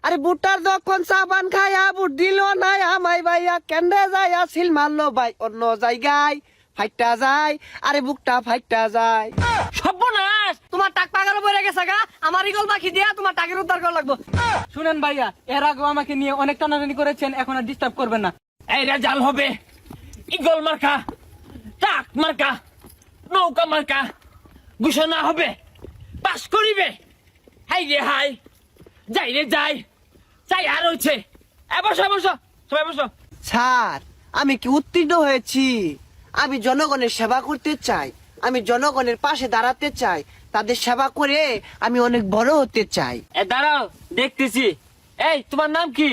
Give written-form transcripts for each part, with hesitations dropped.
আরে বুটটার যখন সাবান খায়া বুট দিল নাই আমায় ভাইয়া কেন্দ্রে যায় সিল মারলো ভাই অন্য জায়গায় ফাইটটা যায় আরে বুকটা ফাইটটা যায়। সর্বনাশ, তোমার টাক পাগারও পড়ে গেছে গা। আমার ইগল পাখি দিয়া তোমার টাকের উদ্ধার করা লাগবো। শুনেন ভাইয়া, এর আগে আমাকে নিয়ে অনেক টানাটানি করেছেন, এখন আর ডিস্টার্ব করবেন না। এই রেজাল্ট হবে ইগল মার্কা, টাক মার্কা, নৌকা মার্কা ঘোষণা হবে, পাস করিবে। হাই রে হাই, যাই রে যাই, চাই আর হচ্ছে। বসো বসো, সবাই বসো। স্যার আমি কি উত্তীর্ণ হয়েছি? আমি জনগণের সেবা করতে চাই, আমি জনগণের পাশে দাঁড়াতে চাই, তাদের সেবা করে আমি অনেক বড় হতে চাই। দাঁড়াও দেখতেছি। এই তোমার নাম কি?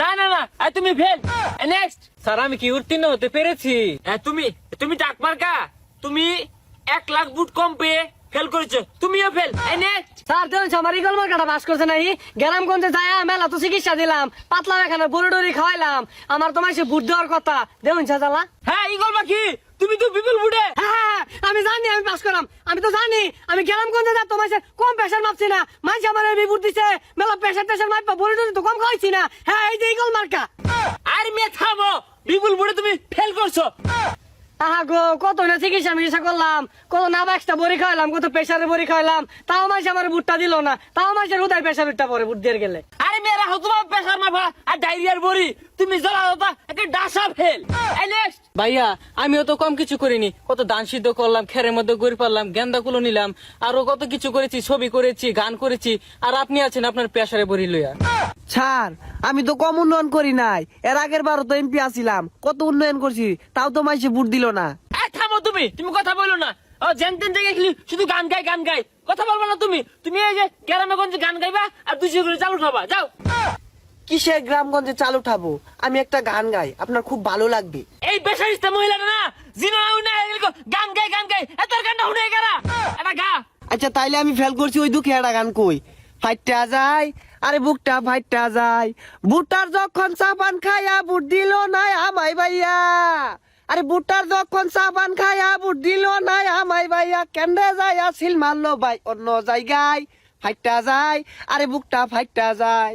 না না না, তুমি ফেল। নেক্সট। স্যার আমি কি উত্তীর্ণ হতে পেরেছি? তুমি তুমি টাক মার্কা, তুমি 1 লাখ বুট কম পেয়ে ফেল করেছো, তুমিও ফেল। নেক্সট। স্যার দেখুন আমার ইগল মার্কাটা বাস করছে নাই, গ্রামগঞ্জে যায় মেলা তো চিকিৎসা দিলাম, পাতলা এখানে বড়ি ডরি খাওয়াইলাম, আমার তোমার সে বুট দেওয়ার কথা দেখুন চালা। হ্যাঁ ইগল পাখি, তুমি তো বিপুল বুটে। হ্যাঁ আমি জানি আমি পাস করলাম, আমি তো জানি আমি গ্রামগঞ্জে যা তোমার কম প্রেশার মাপছি না, মানুষ আমার বিপুট দিছে মেলা প্রেশার টেশার মাপা বড়ি ডরি তো কম খাওয়াইছি না। হ্যাঁ এই যে ইগল মার্কা। আর মেয়ে থামো, বিপুল বুটে তুমি ফেল করছো। আহা গো, কত না চিকিৎসা মিকিৎসা করলাম, কত না একটা বড়ি খাওয়াইলাম, কত প্রেশারের বড়ি খাওয়াইলাম, তাও মানুষ আমার বুটটা দিল না, তাও মানুষের হুদায় প্রেশার উঠটা পরে বুট দিয়ে গেলে। আরে মেয়েরা হতো তোমার প্রেশার মাপা আর ডায়রিয়ার বড়ি, তুমি জ্বলা হতা একটা ডাসা ফেল। নেক্সট। ভাইয়া আমিও তো কম কিছু করিনি, কত দান সিদ্ধ করলাম, খেরের মধ্যে গড়ি পারলাম, গেন্দা কুলো নিলাম, আরো কত কিছু করেছি, ছবি করেছি, গান করেছি, আর আপনি আছেন আপনার পেশারে বড়ি লইয়া। স্যার আমি তো কম উন্নয়ন করি নাই, এর আগের বারও তো এমপি আসিলাম, কত উন্নয়ন করছি, তাও তো মাইসে ভোট দিল না। থামো, তুমি তুমি কথা বলো না। জেন তেন থেকে খালি শুধু গান গাই গান গাই, কথা বলবো না তুমি। তুমি এই যে গ্রামেগঞ্জে গান গাইবা আর 200 করে চালু খাবা, যাও। কিসের গ্রামগঞ্জে চাল উঠাবো? আমি একটা গান গাই, আপনার খুব ভালো লাগবে। এই বেসারিস্তা মহিলাটা না জিনো গান গাই গান গাই, এত গানটা শুনে গেরা এটা গা। আচ্ছা তাইলে আমি ফেল করছি, ওই দুঃখে একটা গান কই। ফাইটটা যায় আরে বুকটা ফাইটটা যায়, বুটার যখন সাবান খায়া বুট দিল নাই আমায় ভাইয়া, আরে বুটার যখন সাবান খায়া বুট দিল নাই আমায় ভাইয়া কেন্দ্রে যায় সিল মারলো ভাই অন্য জায়গায় ফাইটটা যায় আরে বুকটা ফাইটটা যায়।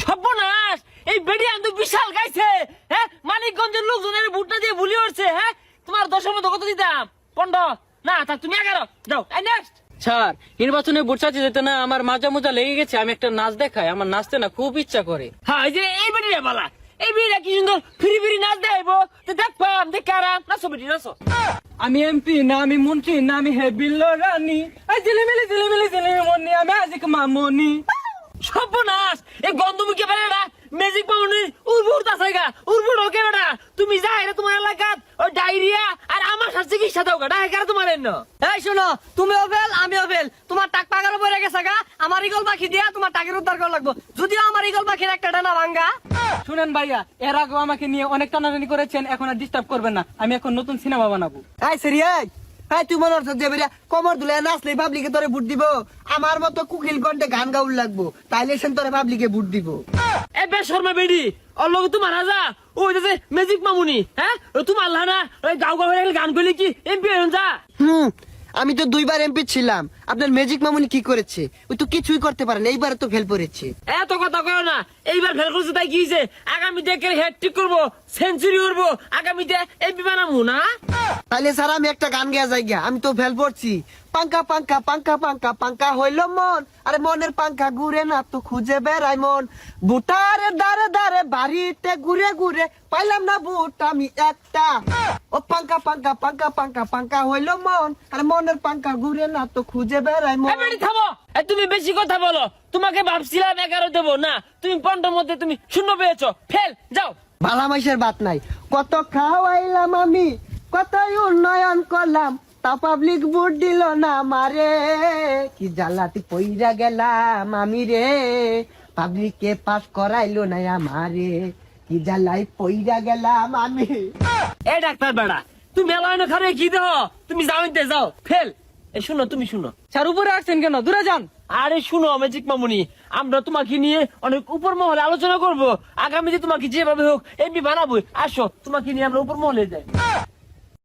সর্বনাশ, এই বেড়িয়ান তো বিশাল গাইছে। হ্যাঁ মানিকগঞ্জের লোকজনের ভুট্টা দিয়ে ভুলি উঠছে। হ্যাঁ তোমার 10-এর মধ্যে কত দিতাম? 15 না, তা তুমি 11, যাও। নেক্সট। স্যার নির্বাচনে ভোট চাইতে যেতে না আমার মাজা মোজা লেগে গেছে, আমি একটা নাচ দেখাই, আমার নাচতে না খুব ইচ্ছা করে। হ্যাঁ এই যে এই বেড়িয়া বালা, এই বেড়িয়া কি সুন্দর ফিরি ফিরি নাচ দেখাইবো, দেখবাম দেখারাম। নাচো বেটি নাচো। আমি এমপি না আমি মন্ত্রী না আমি হে বিল্লো রানী, জিলিমিলি জিলিমিলি জিলিমি মনি আমি আজিক মামনি। সর্বনাশ, এই গন্ধমুখী বেড়া ম্যাজিক পাউনি উর্বর তাসাইগা উর্বর ওকে বেড়া। তুমি যা এটা তোমার এলাকাত ওই ডায়রিয়া আর আমার সাথে চিকিৎসা দাও গা, ডায়রিয়া তোমার এন্ন। এই শোনো, তুমিও ফেল আমিও ফেল, তোমার টাক পাগারও পড়ে গেছে গা। আমার ইগল পাখি দিয়া তোমার টাকের উদ্ধার করা লাগবো, যদিও আমার ইগল পাখির একটা ডানা ভাঙ্গা। শুনেন ভাইয়া, এর আগে আমাকে নিয়ে অনেক টানাটানি করেছেন, এখন আর ডিস্টার্ব করবেন না, আমি এখন নতুন সিনেমা বানাবো। এই সেরিয়াই এই তুই মনে হচ্ছে যে বেরিয়া কমর দুলে নাচলে পাবলিকে তোরে ভোট দিব? আমার মতো কুকিল কণ্ঠে গান গাউল লাগবো, তাইলে সেন তোরে পাবলিকে ভোট দিব। এ বে শর্মা বেডি অল্লগ তোমার রাজা ওই যে ম্যাজিক মামুনি। হ্যাঁ তোমার লানা ওই গাও গাও গান করলে কি এমপি হন যা। আমি তো 2বার এমপি ছিলাম, আপনার ম্যাজিক মামুনি কি করেছে? ওই তো কিছুই করতে পারেন, এইবারে তো ফেল করেছে। এত কথা কয় না, এইবার ফেল করছে তাই কি হয়েছে? আগামীতে হ্যাটট্রিক করবো, সেঞ্চুরি করবো, আগামীতে এমপি বানাবো না। তাইলে স্যার আমি একটা গান গেয়া যাই গা, আমি তো ফেল পড়ছি। পাঙ্কা পাঙ্কা পাঙ্কা পাঙ্কা পাঙ্কা হইল মন, আরে মনের পাঙ্কা ঘুরে না তো খুঁজে বেড়াই মন, বুটারে দারে দারে বাড়িতে ঘুরে ঘুরে পাইলাম না বুট আমি একটা। ও পাঙ্কা পাঙ্কা পাঙ্কা পাঙ্কা পাঙ্কা হইল মন, আরে মনের পাঙ্কা ঘুরে না তো খুঁজে বেড়াই মন। বেডি থামো, তুমি বেশি কথা বলো। তোমাকে ভাবছিলাম 11 দেবো না, তুমি 15 মধ্যে তুমি 0 পেয়েছো, ফেল, যাও। ভালা মাইসের বাত নাই, কত খাওয়াইলাম আমি, কতই উন্নয়ন করলাম, তা পাবলিক ভোট দিল না মারে, কি জ্বালাতে পইরা গেলাম আমি রে, পাবলিকে পাস করাইলো না আমারে, কি জ্বালাই পইরা গেলাম আমি। এ ডাক্তার বেড়া, তুমি মেলানো খারে কি দেহ, তুমি যাও ইনতে যাও, ফেল। এই শুনো, তুমি শুনো। স্যার উপরে আসছেন কেন? দূরে যান। আরে শুনো ম্যাজিক মামুনি, আমরা তোমাকে নিয়ে অনেক উপর মহলে আলোচনা করব, আগামীতে তোমাকে যেভাবে হোক এমপি বানাবো। আসো তোমাকে নিয়ে আমরা উপর মহলে যাই।